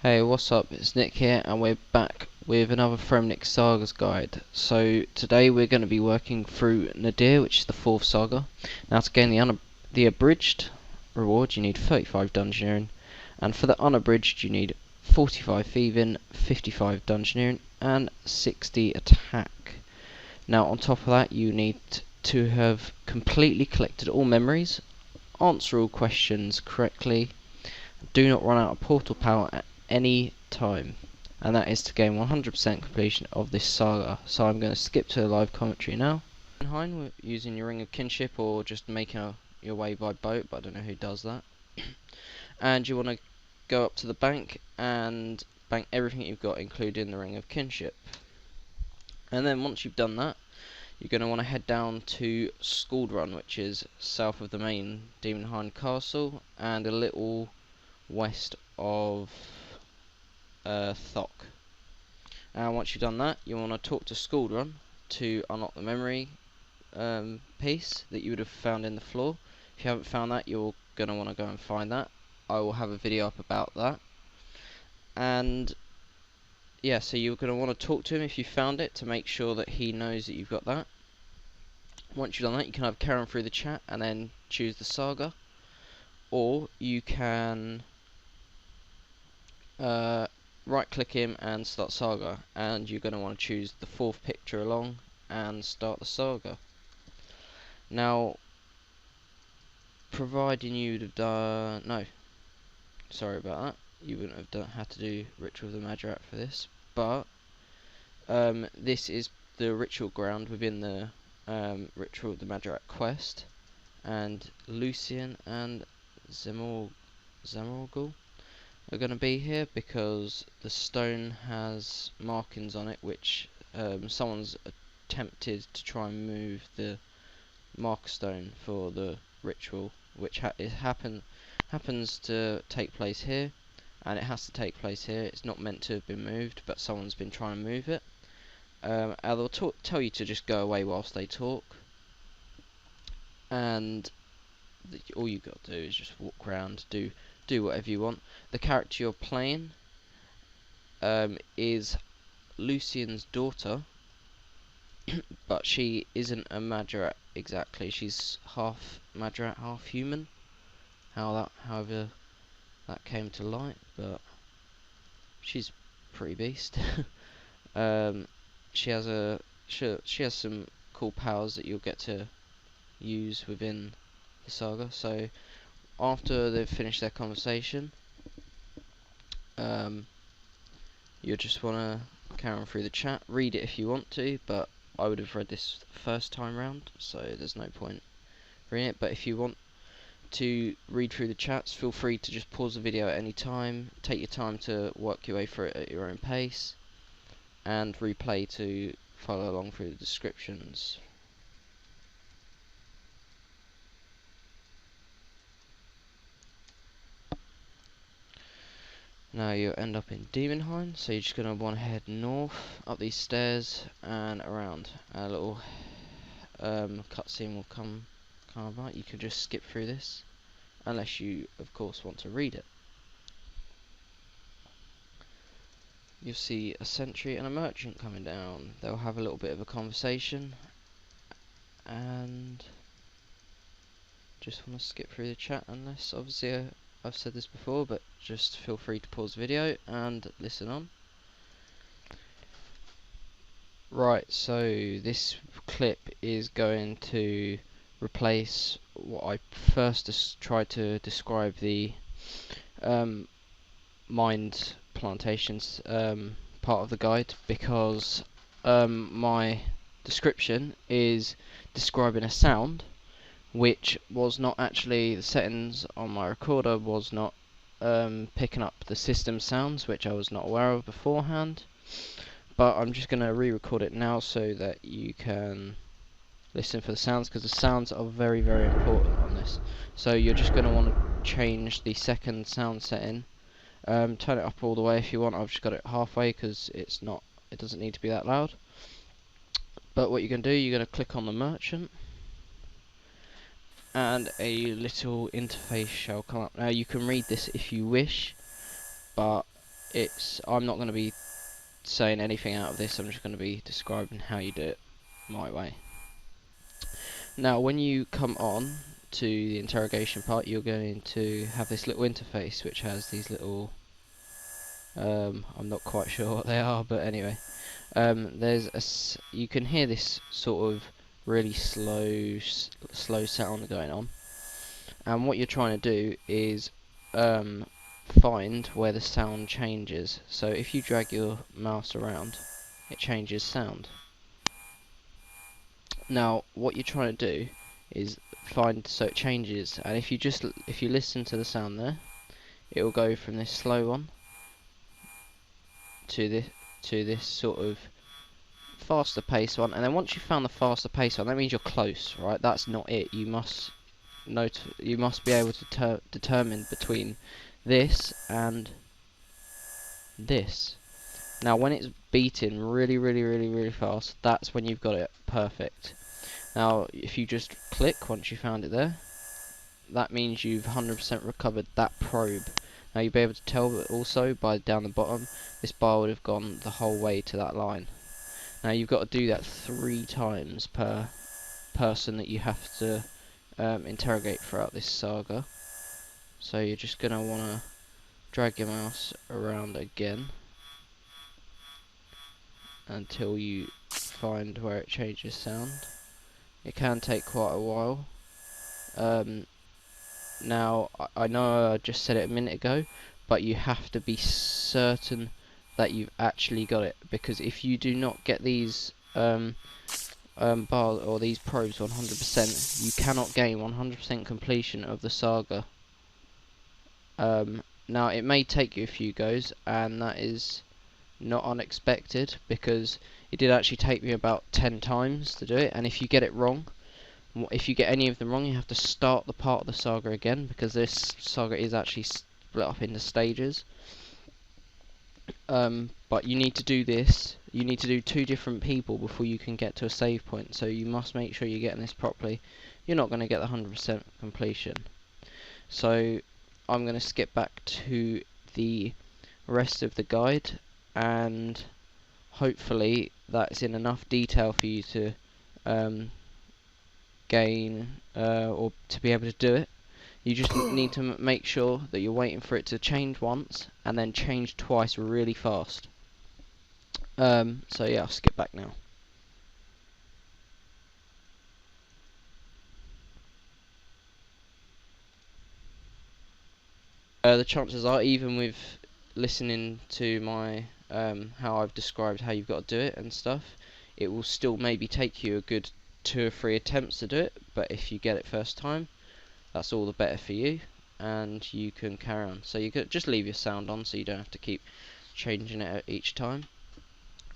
Hey, what's up? It's Nick here, and we're back with another Fremennik Sagas guide. So today we're going to be working through Nadir, which is the 4th saga. Now to gain the abridged reward, you need 35 dungeoneering, and for the unabridged, you need 45 thieving, 55 dungeoneering, and 60 attack. Now on top of that, you need to have completely collected all memories, answer all questions correctly, do not run out of portal power at any time, and that is to gain 100% completion of this saga. So I'm going to skip to the live commentary now. We're using your ring of kinship or just making your way by boat, but I don't know who does that. And you want to go up to the bank and bank everything you've got, including the ring of kinship. And then once you've done that, you're going to want to head down to Run, which is south of the main Demon Hind Castle and a little west of Thok. And once you've done that, you want to talk to Run to unlock the memory piece that you would have found in the floor. If you haven't found that, you're going to want to go and find that. I will have a video up about that. And yeah, so you're going to want to talk to him if you found it to make sure that he knows that you've got that. Once you've done that, you can either carry on through the chat and then choose the saga, or you can right click him and start saga, and you're going to want to choose the 4th picture along and start the saga. Now, providing you'd have done, no, sorry about that, you wouldn't have had to do Ritual of the Madrat for this, but this is the ritual ground within the Ritual of the Madrat quest, and Lucian and Zamorgul are going to be here because the stone has markings on it which someone's attempted to try and move the mark stone for the ritual, which happens to take place here, and it has to take place here. It's not meant to have been moved, but someone's been trying to move it. And they'll tell you to just go away whilst they talk, and all you got to do is just walk around, do whatever you want. The character you're playing is Lucian's daughter, but she isn't a Madrat exactly. She's half Madrat, half human. However that came to light, but she's pretty beast. She has some cool powers that you'll get to use within the saga. So after they've finished their conversation, you'll just want to carry on through the chat, read it if you want to, but I would have read this first time round, so there's no point reading it. But if you want to read through the chats, feel free to just pause the video at any time, take your time to work your way through it at your own pace, and replay to follow along through the descriptions. Now you'll end up in Demon Hind, so you're just going to want to head north, up these stairs, and around. A little cutscene will come about. You can just skip through this, unless you, of course, want to read it. You'll see a sentry and a merchant coming down. They'll have a little bit of a conversation, and just want to skip through the chat, unless obviously I've said this before, but just feel free to pause the video and listen on. Right, so this clip is going to replace what I first tried to describe the mind plantations part of the guide, because my description is describing a sound which was not actually, the settings on my recorder was not picking up the system sounds, which I was not aware of beforehand. But I'm just going to re-record it now so that you can listen for the sounds, because the sounds are very, very important on this. So you're just going to want to change the second sound setting. Turn it up all the way if you want. I've just got it halfway because it doesn't need to be that loud. But what you're going to do, you're going to click on the merchant, and a little interface shall come up. Now you can read this if you wish, but I'm not going to be saying anything out of this. I'm just going to be describing how you do it my way. Now, when you come on to the interrogation part, you're going to have this little interface which has these little I'm not quite sure what they are, but anyway, you can hear this sort of really slow sound going on, and what you're trying to do is find where the sound changes. So if you drag your mouse around, it changes sound. Now what you're trying to do is find, so it changes, and if you listen to the sound there, it will go from this slow one to this sort of faster pace one, and then once you've found the faster pace one, that means you're close, right? That's not it. You must be able to determine between this and this. Now when it's beating really fast, that's when you've got it perfect. Now if you just click once you found it there, that means you've 100% recovered that probe. Now you'll be able to tell also by down the bottom, this bar would have gone the whole way to that line. Now you've got to do that 3 times per person that you have to interrogate throughout this saga. So you're just going to want to drag your mouse around again until you find where it changes sound. It can take quite a while. Now I know I just said it a minute ago, but you have to be certain that you've actually got it, because if you do not get these bars or these probes 100%, you cannot gain 100% completion of the saga. Now it may take you a few goes, and that is not unexpected, because it did actually take me about 10 times to do it, and if you get it wrong, if you get any of them wrong, you have to start the part of the saga again, because this saga is actually split up into stages. But you need to do this, you need to do 2 different people before you can get to a save point, so you must make sure you're getting this properly. You're not going to get the 100% completion. So I'm going to skip back to the rest of the guide, and hopefully that's in enough detail for you to gain or to be able to do it. You just need to make sure that you're waiting for it to change once and then change twice really fast. So yeah, I'll skip back now. The chances are, even with listening to my how I've described how you've got to do it and stuff, it will still maybe take you a good 2 or 3 attempts to do it, but if you get it first time, that's all the better for you, and you can carry on. So you could just leave your sound on so you don't have to keep changing it each time.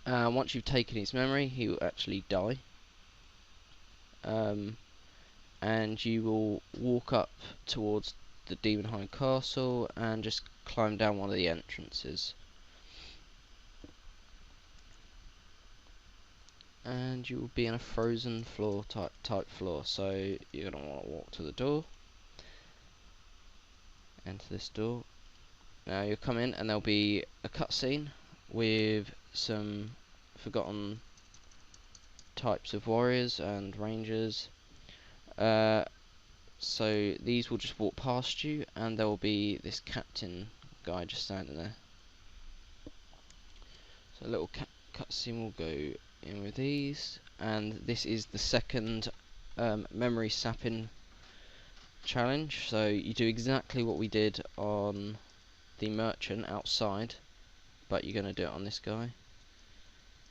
Once you've taken his memory, he will actually die, and you will walk up towards the Demonheim Castle and just climb down one of the entrances. And you will be in a frozen floor type floor, so you're going to want to walk to the door, enter this door. Now you'll come in and there'll be a cutscene with some forgotten types of warriors and rangers. So these will just walk past you, and there will be this captain guy just standing there. So a little cutscene will go in with these, and this is the second memory sapping challenge. So you do exactly what we did on the merchant outside, but you're going to do it on this guy.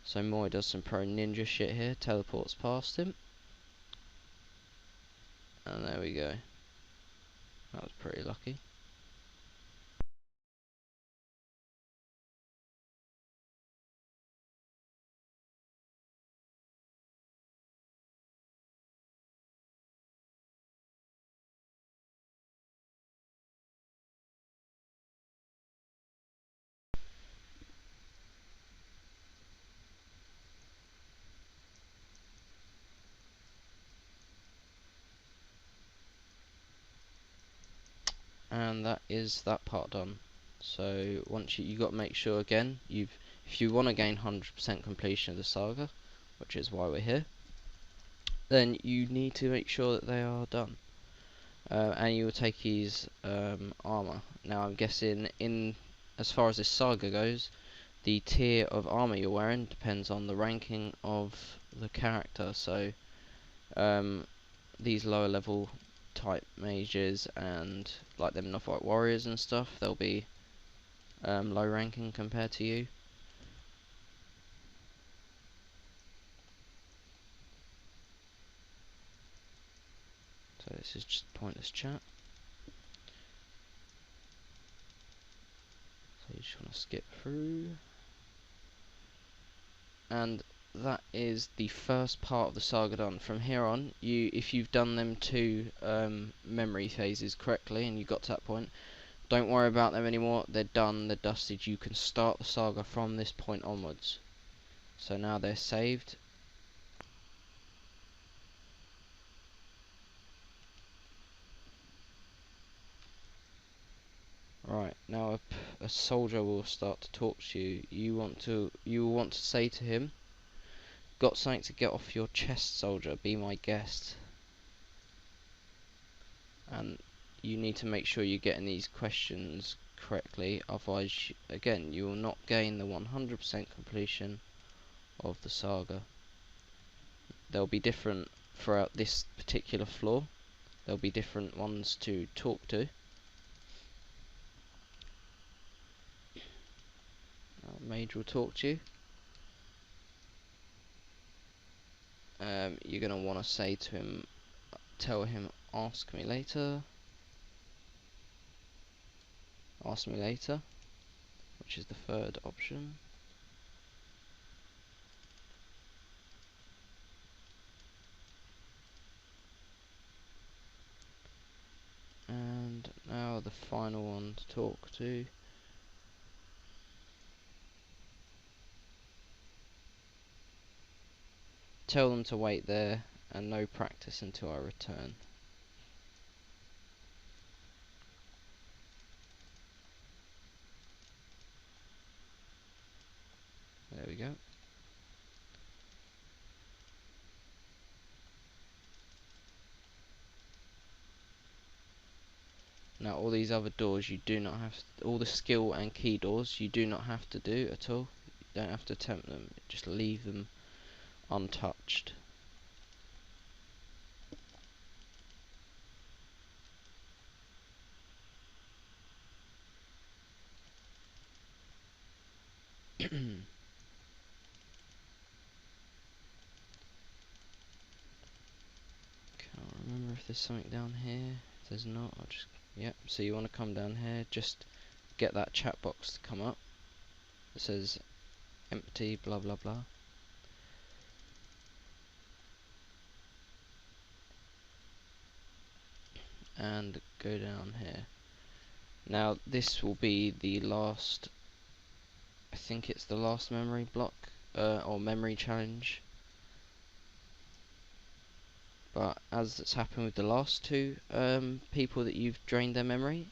So Moy does some pro ninja shit here, teleports past him, and there we go. That was pretty lucky. And that is that part done. So once you got to make sure again, if you want to gain 100% completion of the saga, which is why we're here, then you need to make sure that they are done. And you will take his armor. Now I'm guessing, in as far as this saga goes, the tier of armor you're wearing depends on the ranking of the character. So these lower level type mages and like them Nothite warriors and stuff, they'll be low ranking compared to you. So this is just pointless chat. So you just want to skip through. And that is the first part of the saga done. From here on, if you've done them two memory phases correctly and you got to that point, don't worry about them anymore. They're done, they're dusted. You can start the saga from this point onwards. So now they're saved. Right, now a soldier will start to talk to you. You will want to say to him, "Got something to get off your chest, soldier. Be my guest." And you need to make sure you're getting these questions correctly, otherwise again you will not gain the 100% completion of the saga. They'll be different throughout this particular floor. There'll be different ones to talk to. Mage will talk to you. You're going to want to say to him, tell him, ask me later, which is the third option. And now the final one to talk to. Tell them to wait there and no practice until I return. There we go. Now all these other doors you do not have to, all the skill and key doors you do not have to do at all. You don't have to attempt them, just leave them untouched. Can't remember if there's something down here. If there's not, I'll just, yep. So you want to come down here, just get that chat box to come up. It says empty, blah blah blah. And go down here. Now this will be the last, I think it's the last memory block, or memory challenge. But as it's happened with the last two people that you've drained their memory,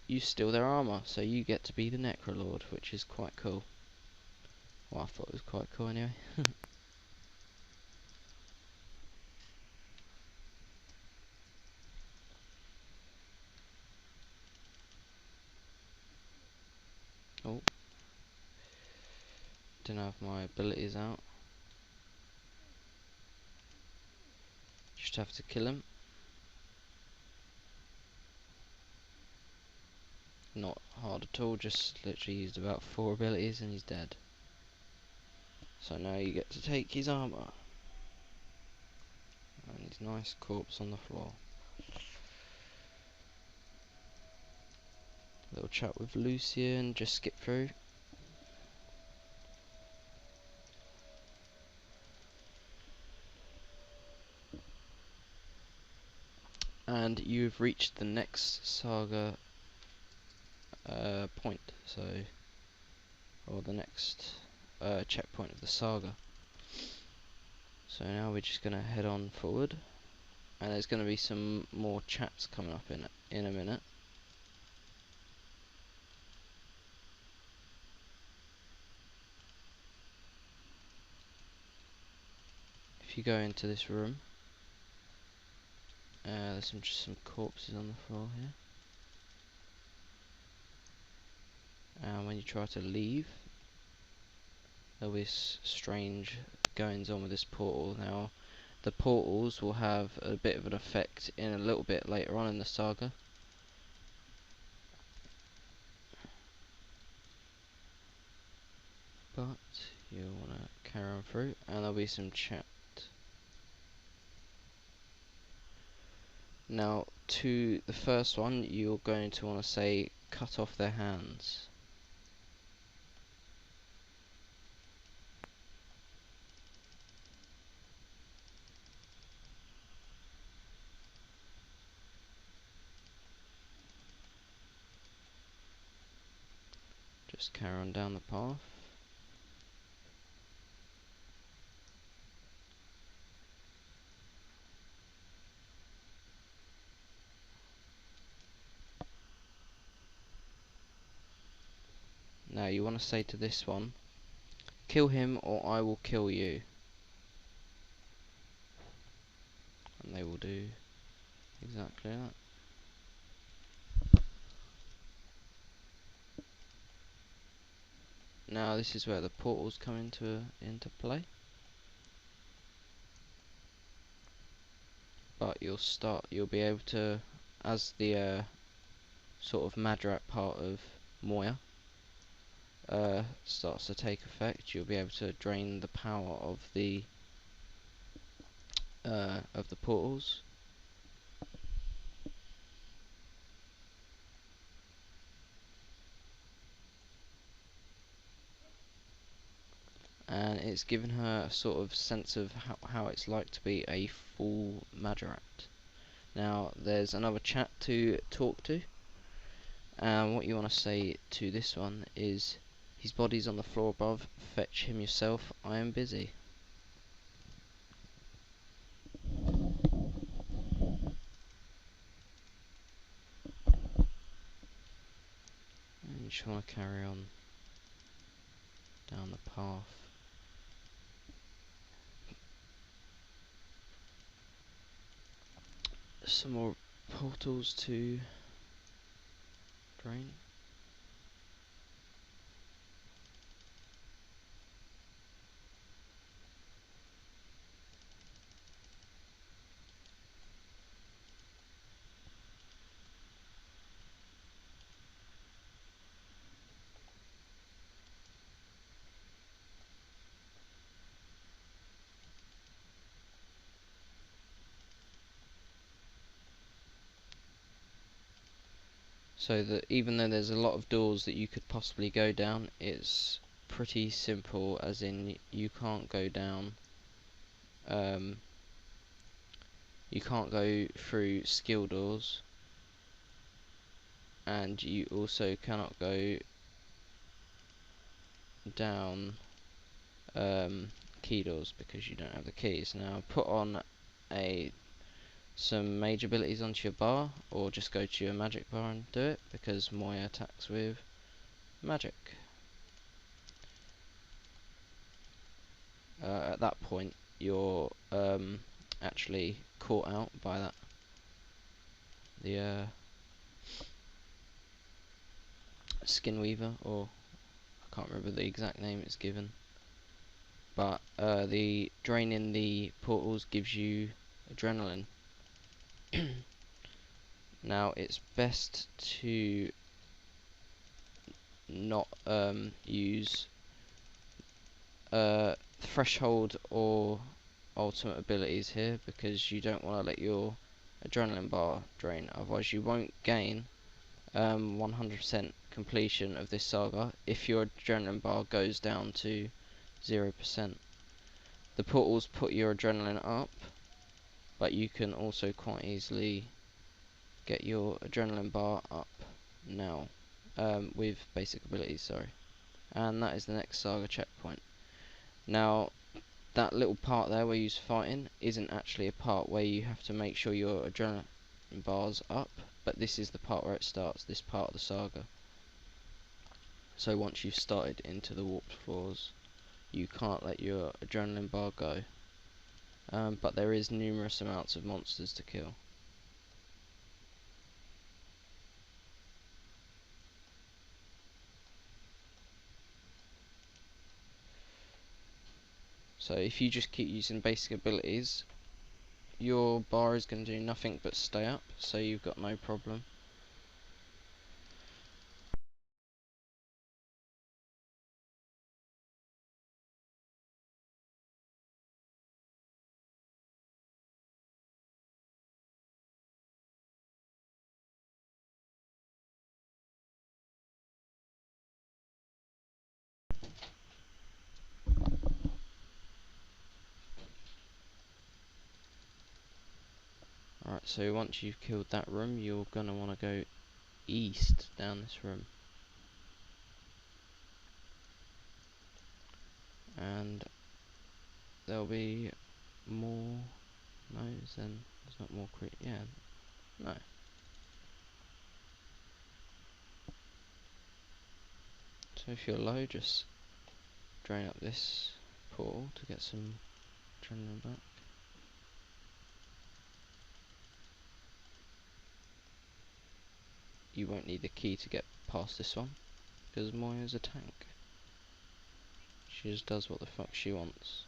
you steal their armor, so you get to be the Necrolord, which is quite cool. Well, I thought it was quite cool anyway. Oh, don't have my abilities out. Just have to kill him. Not hard at all, just literally used about 4 abilities and he's dead. So now you get to take his armor. And his nice corpse on the floor. Little chat with Lucian, just skip through. And you've reached the next saga point, so, or the next checkpoint of the saga. So now we're just gonna head on forward, and there's gonna be some more chats coming up in a minute. if you go into this room, there's just some corpses on the floor here. And when you try to leave, there'll be strange goings on with this portal. Now, the portals will have a bit of an effect in a little bit later on in the saga. But you'll want to carry on through, and there'll be some chat. Now, to the first one, you're going to want to say, cut off their hands. Just carry on down the path. Now you want to say to this one, kill him or I will kill you. And they will do exactly that. Now this is where the portals come into play. But you'll be able to, as the sort of Madrak part of Moya starts to take effect, you'll be able to drain the power of the portals. And it's given her a sort of sense of how it's like to be a full Madrak. Now there's another chat to talk to, and what you want to say to this one is, his body's on the floor above, fetch him yourself, I am busy. And you just want to carry on down the path. Some more portals to drain. So that even though there's a lot of doors that you could possibly go down, it's pretty simple, as in you can't go down, you can't go through skill doors, and you also cannot go down key doors because you don't have the keys. Now put on some mage abilities onto your bar, or just go to your magic bar and do it, because Moya attacks with magic. At that point you're actually caught out by the skin weaver, or I can't remember the exact name it's given, but the draining the portals gives you adrenaline. Now it's best to not use threshold or ultimate abilities here, because you don't want to let your adrenaline bar drain, otherwise you won't gain 100% completion of this saga if your adrenaline bar goes down to 0%. The portals put your adrenaline up, but you can also quite easily get your adrenaline bar up now with basic abilities, sorry. And that is the next saga checkpoint. Now that little part there where you're fighting isn't actually a part where you have to make sure your adrenaline bar's up, but this is the part where it starts, this part of the saga. So once you've started into the warped floors, you can't let your adrenaline bar go. but there is numerous amounts of monsters to kill. So if you just keep using basic abilities, your bar is going to do nothing but stay up, so you've got no problem. Alright, so once you've killed that room, you're going to want to go east down this room. And there'll be more... No, then there's not more yeah, no. So if you're low, just drain up this portal to get some adrenaline back. You won't need the key to get past this one, because Moya's a tank. She just does what the fuck she wants.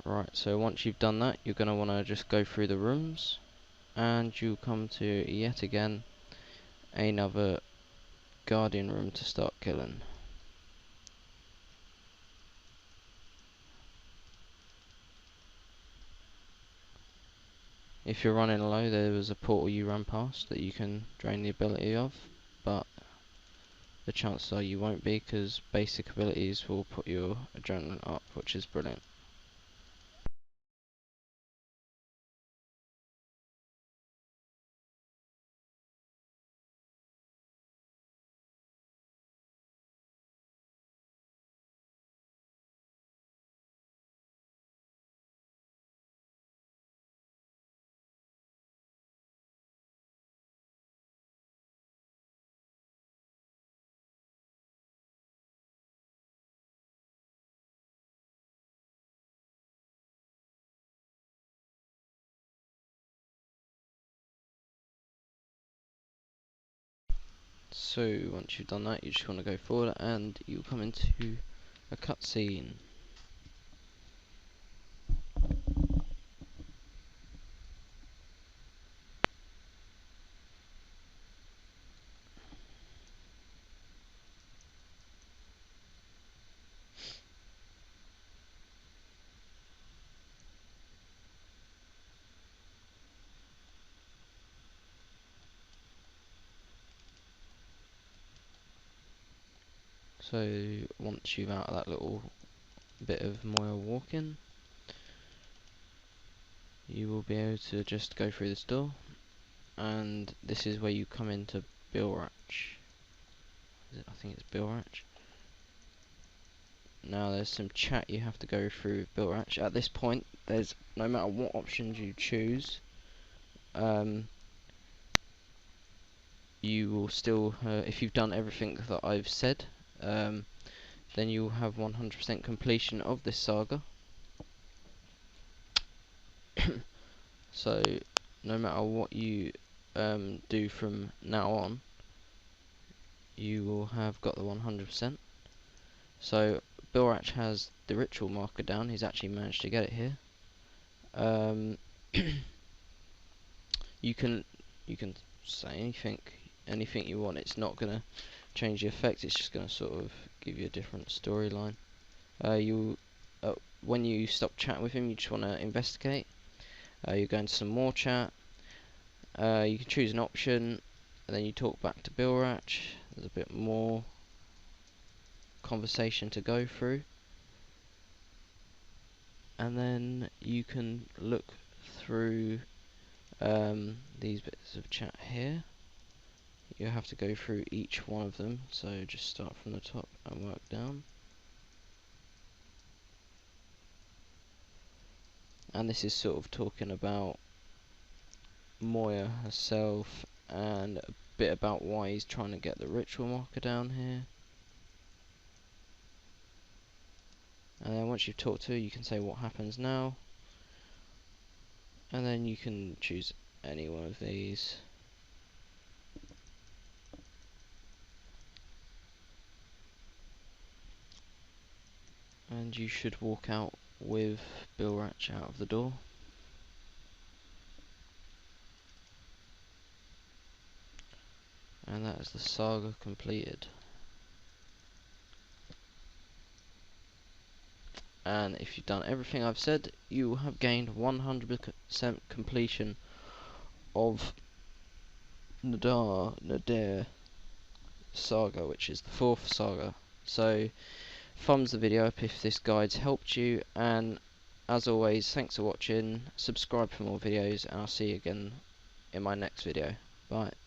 Right, so once you've done that, you're going to want to just go through the rooms, and you come to, yet again, another guardian room to start killing. If you're running low, there was a portal you ran past that you can drain the ability of, but the chances are you won't be, because basic abilities will put your adrenaline up, which is brilliant. So once you've done that, you just want to go forward and you come into a cutscene. So once you've out of that little bit of Moya walking, you will be able to just go through this door, and this is where you come into Bilrach. I think it's Bilrach. Now there's some chat you have to go through with Bilrach. At this point, there's no matter what options you choose, you will still, if you've done everything that I've said, then you will have 100% completion of this saga. So no matter what you do from now on, you will have got the 100%. So Bilrach has the ritual marker down. He's actually managed to get it here. You can say anything you want. It's not gonna change the effect. It's just gonna sort of give you a different storyline. When you stop chatting with him, you just want to investigate. You go into some more chat. You can choose an option, and then you talk back to Bilrach. There's a bit more conversation to go through, and then you can look through these bits of chat here. You have to go through each one of them, so just start from the top and work down. And this is sort of talking about Moya herself and a bit about why he's trying to get the ritual marker down here. And then once you've talked to her, you can say what happens now, and then you can choose any one of these. And you should walk out with Bilratch out of the door. And that is the saga completed. And if you've done everything I've said, you will have gained 100% completion of Nadir Saga, which is the 4th saga. So thumbs the video up if this guide's helped you, and as always, thanks for watching, subscribe for more videos, and I'll see you again in my next video. Bye.